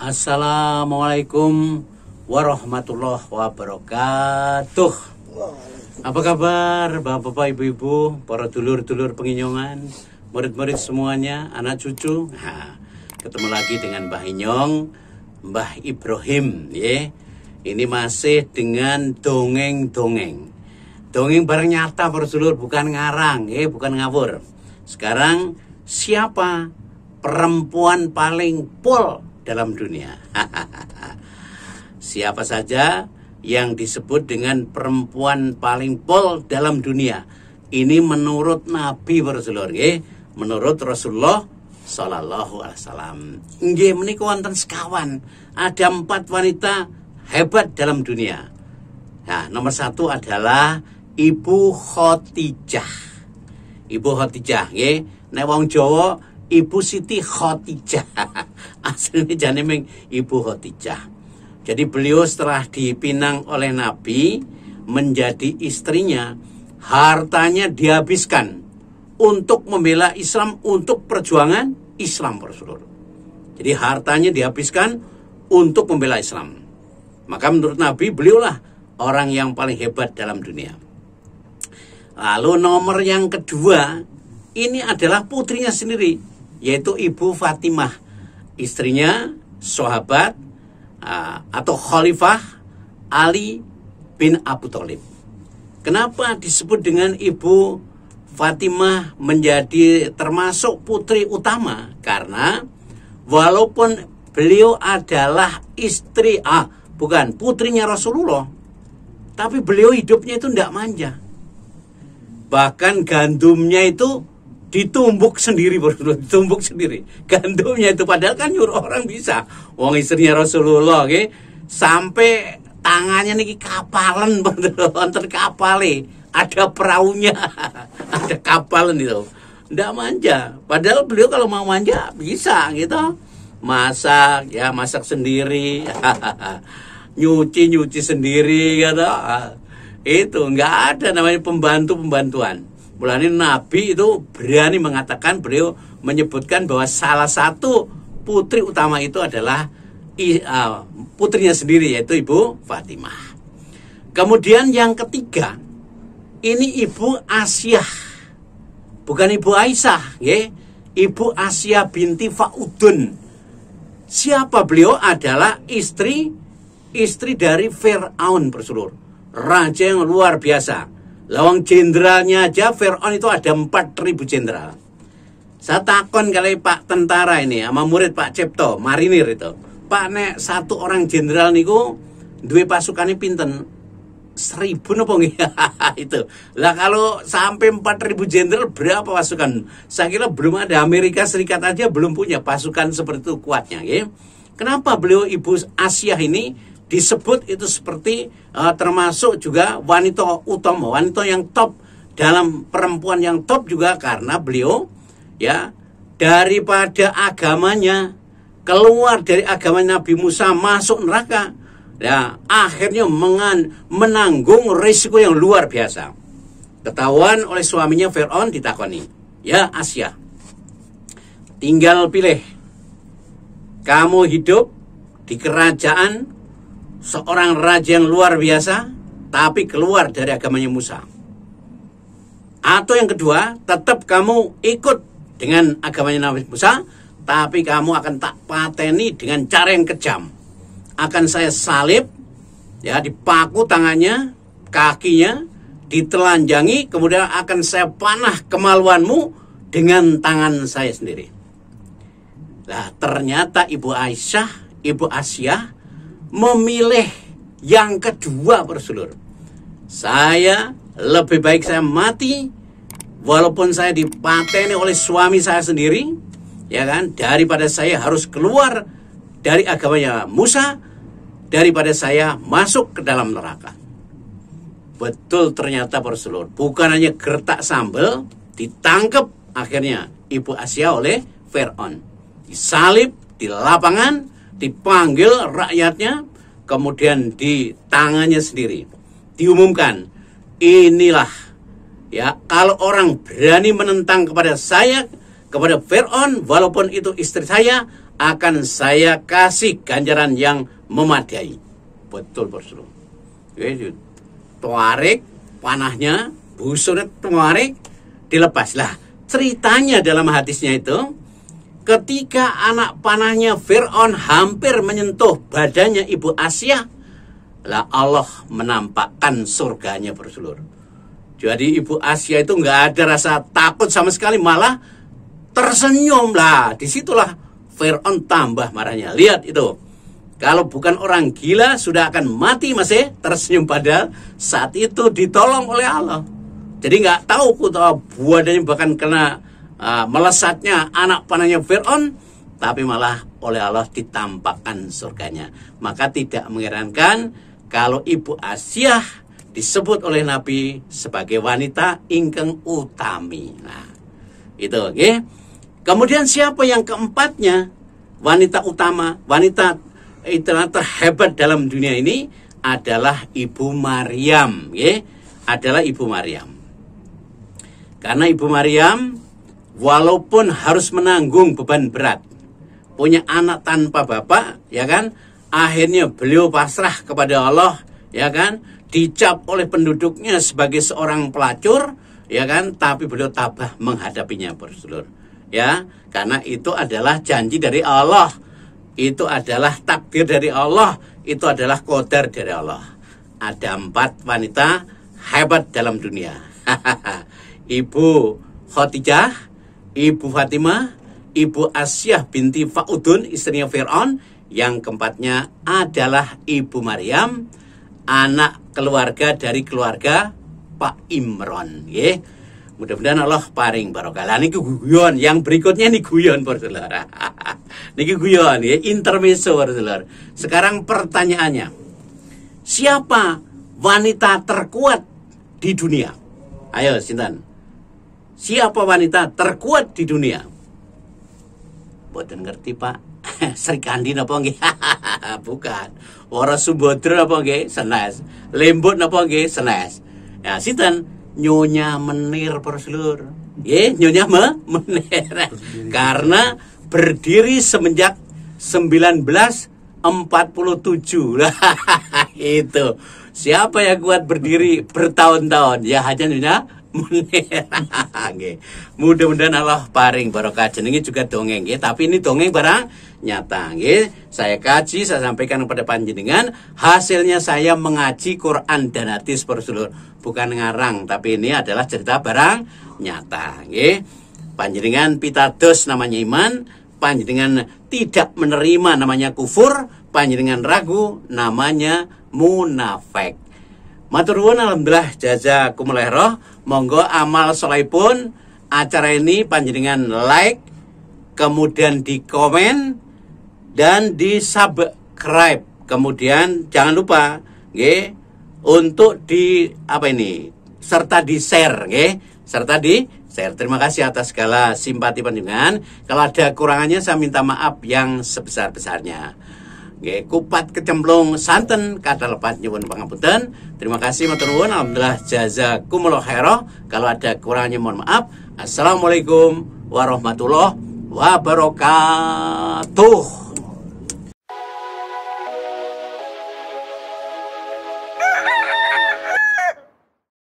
Assalamualaikum warahmatullahi wabarakatuh. Apa kabar bapak-bapak, ibu-ibu, para dulur-dulur penginyongan, murid-murid semuanya, anak cucu. Nah, ketemu lagi dengan Mbah Inyong, Mbah Ibrahim, ya. Ini masih dengan dongeng-dongeng. Dongeng bareng nyata, para dulur, bukan ngarang, ya, bukan ngawur. Sekarang, siapa perempuan paling pol dalam dunia? Siapa saja yang disebut dengan perempuan paling pol dalam dunia? Ini menurut Nabi, Rasulullah, menurut Rasulullah Sallallahu Alaihi Wasallam. Nggih menika wonten sekawan, ada 4 wanita hebat dalam dunia. Nah, nomor 1 adalah Ibu Khadijah. Ibu Khadijah, nggih, nek wong Jawa Ibu Siti Khadijah. Aslinya jenenge Ibu Khadijah. Jadi beliau setelah dipinang oleh Nabi menjadi istrinya, hartanya dihabiskan untuk membela Islam, untuk perjuangan Islam, Rasulullah. Jadi hartanya dihabiskan untuk membela Islam. Maka menurut Nabi, beliaulah orang yang paling hebat dalam dunia. Lalu nomor yang kedua, ini adalah putrinya sendiri, yaitu Ibu Fatimah, istrinya sahabat atau Khalifah Ali bin Abu Thalib. Kenapa disebut dengan Ibu Fatimah menjadi termasuk putri utama? Karena walaupun beliau adalah istri, bukan putrinya Rasulullah, tapi beliau hidupnya itu tidak manja. Bahkan gandumnya itu ditumbuk sendiri, ditumbuk sendiri. Gandumnya itu padahal kan nyuruh orang bisa. Wong istrinya Rasulullah, sampai tangannya niki kapalan, wonten kapale, ada perahunya, ada kapalan itu. Ndak manja. Padahal beliau kalau mau manja bisa gitu. Masak, ya masak sendiri. Nyuci sendiri gitu. Itu nggak ada namanya pembantuan. Mulanya Nabi itu berani mengatakan, beliau menyebutkan bahwa salah satu putri utama itu adalah putrinya sendiri, yaitu Ibu Fatimah. Kemudian yang ketiga, ini Ibu Asyah, bukan Ibu Aisyah, ya. Ibu Asyah binti Faudun. Siapa beliau? Adalah istri dari Fir'aun, berseluruh raja yang luar biasa. Lawang jenderalnya aja Fir'aun itu ada 4.000 jenderal. Saya takon kali Pak tentara ini sama murid Pak Cipto, marinir itu. Pak, nek satu orang jenderal niku duwe pasukannya pinten? 1.000 napa nggih? Itu. Lah kalau sampai 4.000 jenderal berapa pasukan? Saya kira belum ada. Amerika Serikat aja belum punya pasukan seperti itu kuatnya, nggih. Kenapa beliau Ibu Asyah ini disebut itu seperti termasuk juga wanita utama, wanita yang top, dalam perempuan yang top juga, karena beliau ya daripada agamanya, keluar dari agama Nabi Musa, masuk neraka, ya akhirnya menanggung risiko yang luar biasa. Ketahuan oleh suaminya Fir'aun, ditakoni, ya Asyah, tinggal pilih, kamu hidup di kerajaan seorang raja yang luar biasa, tapi keluar dari agamanya Musa. Atau yang kedua, tetap kamu ikut dengan agamanya Nabi Musa, tapi kamu akan tak pateni dengan cara yang kejam. Akan saya salib, ya, dipaku tangannya, kakinya, ditelanjangi, kemudian akan saya panah kemaluanmu dengan tangan saya sendiri. Nah, ternyata Ibu Asyah memilih yang kedua, berseluruh. Saya lebih baik saya mati walaupun saya dipateni oleh suami saya sendiri, ya kan, daripada saya harus keluar dari agamanya Musa, daripada saya masuk ke dalam neraka. Betul ternyata, berseluruh. Bukan hanya gertak sambal, ditangkap akhirnya Ibu Asyah oleh Fir'aun. Disalib di lapangan, dipanggil rakyatnya, kemudian di tangannya sendiri diumumkan, inilah, ya, kalau orang berani menentang kepada saya, kepada Fir'aun, walaupun itu istri saya, akan saya kasih ganjaran yang memadai. Betul, Bosro. Tarik panahnya, busurnya tarik, dilepaslah. Ceritanya dalam hadisnya itu, ketika anak panahnya Fir'aun hampir menyentuh badannya Ibu Asia, lah Allah menampakkan surganya, Bosro. Jadi Ibu Asia itu nggak ada rasa takut sama sekali, malah tersenyum lah. Disitulah Fir'aun tambah marahnya. Lihat itu. Kalau bukan orang gila sudah akan mati masih tersenyum, padahal saat itu ditolong oleh Allah. Jadi nggak tahu buadanya bahkan kena melesatnya anak panahnya Fir'aun, tapi malah oleh Allah ditampakkan surganya. Maka tidak mengherankan kalau Ibu Asia disebut oleh Nabi sebagai wanita ingkang utami. Nah, itu oke. Okay? Kemudian siapa yang keempatnya? Wanita utama, wanita terhebat dalam dunia ini adalah Ibu Maryam, ya, adalah Ibu Maryam. Karena Ibu Maryam walaupun harus menanggung beban berat, punya anak tanpa bapak, ya kan, akhirnya beliau pasrah kepada Allah, ya kan, dicap oleh penduduknya sebagai seorang pelacur, ya kan, tapi beliau tabah menghadapinya, Bosro. Ya, karena itu adalah janji dari Allah, itu adalah takdir dari Allah, itu adalah qadar dari Allah. Ada 4 wanita hebat dalam dunia. Ibu Khadijah, Ibu Fatimah, Ibu Asyah binti Fa'udun, istrinya Fir'aun. Yang keempatnya adalah Ibu Maryam, anak keluarga dari keluarga Pak Imron, ya. Mudah-mudahan Allah paring barokah. Lah niki guyon, yang berikutnya nih guyon, Saudara. Niki guyon ya, intermezzo, Saudara. Sekarang pertanyaannya, siapa wanita terkuat di dunia? Ayo, sinten? Siapa wanita terkuat di dunia? Boten ngerti, Pak. Sri Kandi napa nggih? Bukan. Wara Sumbadra napa nggih? Senes. Lembut napa nggih? Senes. Nah, sinten? Nyonya Menir, Bosro. Ya, Nyonya Menir. Karena berdiri semenjak 1947. Itu. Siapa yang kuat berdiri bertahun-tahun? Ya hanya Nyonya Menir. Mudah-mudahan Allah paring barokah. Jenenge juga dongeng, ya. Tapi ini dongeng barang nyata, ya. Saya kaji, saya sampaikan kepada panjenengan. Hasilnya saya mengaji Quran dan hadis, Bosro. Bukan ngarang, tapi ini adalah cerita barang nyata, ya. Panjenengan pitados namanya iman, panjenengan tidak menerima namanya kufur, panjenengan ragu namanya munafik. Matur nuwun, alhamdulillah, jazakumullah khairan. Monggo amal solehipun acara ini panjenengan like, kemudian di komen dan di subscribe. Kemudian jangan lupa, nggih, untuk di serta di share, nggih, serta di share. Terima kasih atas segala simpati panjenengan. Kalau ada kurangannya saya minta maaf yang sebesar-besarnya. Nggih, kupat kecemplung santen kata lepat nyuwun pangapunten. Terima kasih matur nuwun, alhamdulillah, jazakumullah khairan. Kalau ada kurangnya mohon maaf. Assalamualaikum warahmatullahi wabarakatuh.